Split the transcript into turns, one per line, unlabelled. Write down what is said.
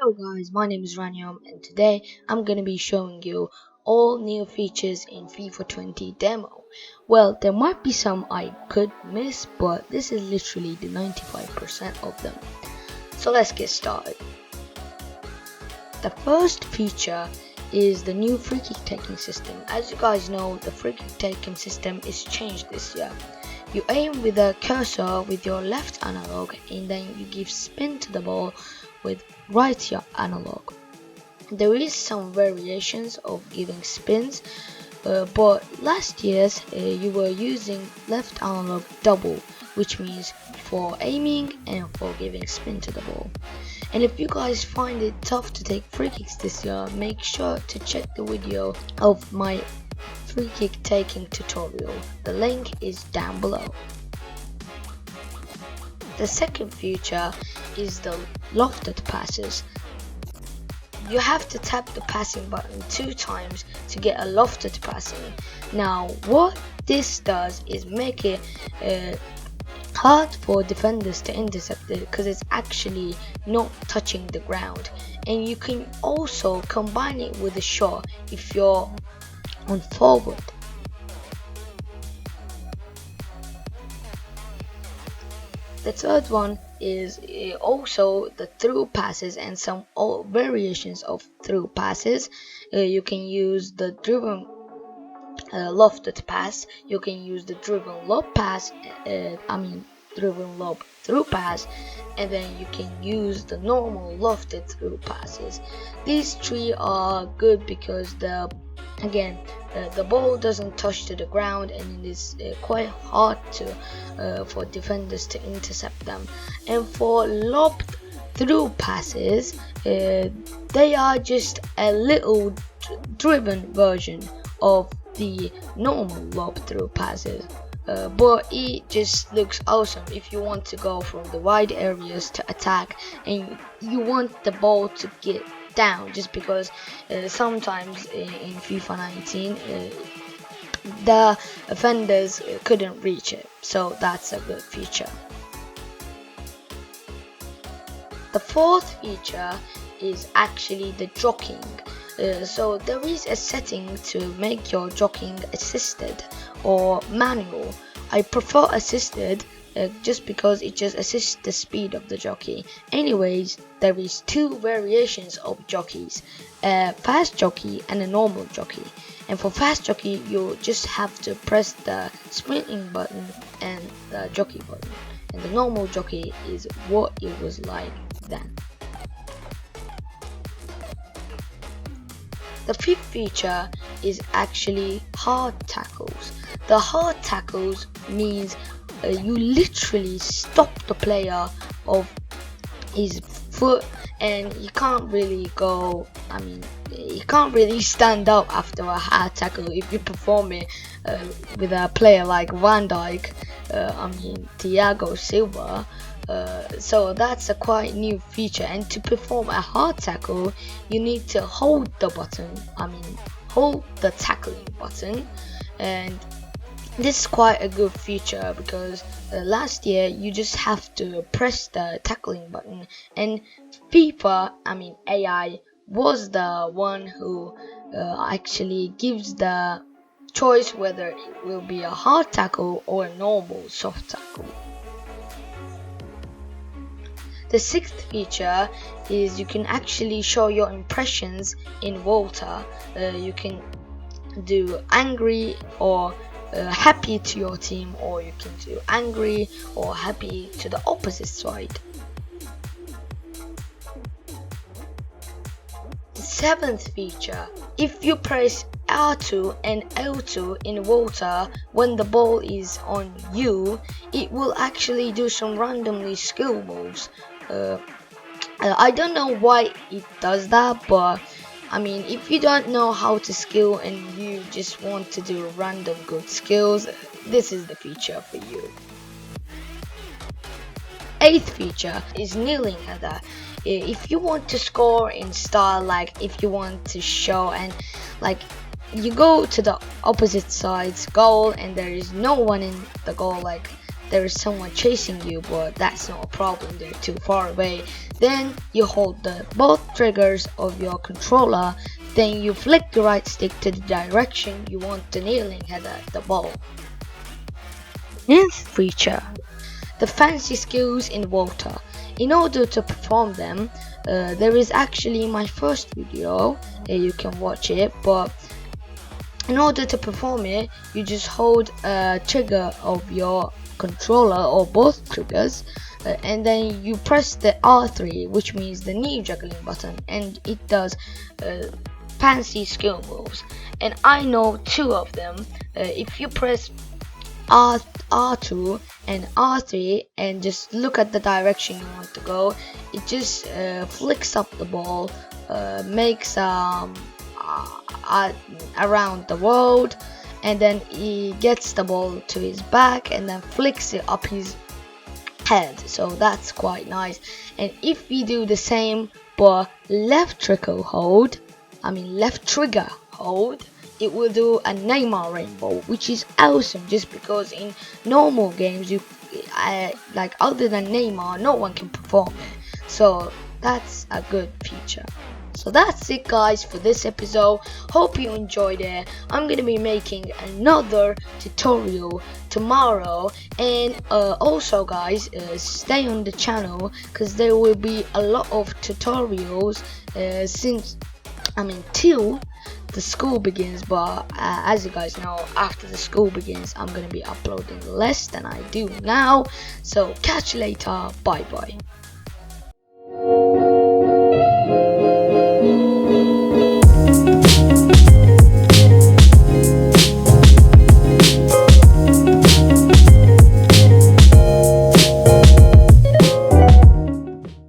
Hello guys, my name is Raniam and today I'm gonna be showing you all new features in FIFA 20 demo. Well, there might be some I could miss, but this is literally the 95% of them. So let's get started. The first feature is the new free kick taking system. As you guys know, the free kick taking system is changed this year. You aim with a cursor with your left analog and then you give spin to the ball with right analog. There is some variations of giving spins, but last year's you were using left analog double, which means for aiming and for giving spin to the ball. And if you guys find it tough to take free kicks this year, make sure to check the video of my free kick taking tutorial. The link is down below. The second feature is the lofted passes. You have to tap the passing button 2 times to get a lofted passing. Now what this does is make it hard for defenders to intercept it because it's actually not touching the ground, and you can also combine it with a shot if you're on forward. The third one is also the through passes and some variations of through passes. You can use the driven lofted pass, you can use the driven lob pass, driven lob through pass, and then you can use the normal lofted through passes. These 3 are good because the ball doesn't touch to the ground and it is quite hard for defenders to intercept them. And for lob through passes, they are just a little driven version of the normal lob through passes, but it just looks awesome if you want to go from the wide areas to attack and you want the ball to get down, just because sometimes in FIFA 19 the offenders couldn't reach it, so that's a good feature. The fourth feature is actually the jockeying. So there is a setting to make your jockeying assisted or manual. I prefer assisted just because it just assists the speed of the jockey. Anyways, there is 2 variations of jockeys, a fast jockey and a normal jockey. And for fast jockey, you just have to press the sprinting button and the jockey button, and the normal jockey is what it was like then. The fifth feature is actually hard tackles. The hard tackles means you literally stop the player of his foot and he can't really go, he can't really stand up after a hard tackle if you perform it with a player like Van Dijk, Thiago Silva. So that's a quite new feature, and to perform a hard tackle you need to hold the button, hold the tackling button, and this is quite a good feature because last year you just have to press the tackling button, and FIFA, AI, was the one who actually gives the choice whether it will be a hard tackle or a normal soft tackle. The 6th feature is you can actually show your impressions in water. You can do angry or happy to your team, or you can do angry or happy to the opposite side. The 7th feature, if you press R2 and L2 in water when the ball is on you, it will actually do some randomly skill moves. I don't know why it does that, but if you don't know how to skill and you just want to do random good skills, this is the feature for you. 8th feature is kneeling header. If you want to score in style, like if you want to show and you go to the opposite side's goal and there is no one in the goal, there is someone chasing you, but that's not a problem, they're too far away. Then you hold the both triggers of your controller, then you flick the right stick to the direction you want the kneeling head at the ball. Fifth feature, the fancy skills in water. In order to perform them, there is actually my first video, you can watch it, but in order to perform it, you just hold a trigger of your controller or both triggers, and then you press the R3, which means the knee juggling button, and it does fancy skill moves. And I know two of them. If you press R2 and R3 and just look at the direction you want to go, it just flicks up the ball, makes around the world, and then he gets the ball to his back and then flicks it up his head. So that's quite nice. And if we do the same but left trigger hold, it will do a Neymar rainbow, which is awesome, just because in normal games you like, other than Neymar, no one can perform it. So that's a good feature. So that's it guys for this episode. Hope you enjoyed it. I'm gonna be making another tutorial tomorrow, and also guys, stay on the channel because there will be a lot of tutorials till the school begins. But as you guys know, after the school begins, I'm gonna be uploading less than I do now. So catch you later. Bye bye.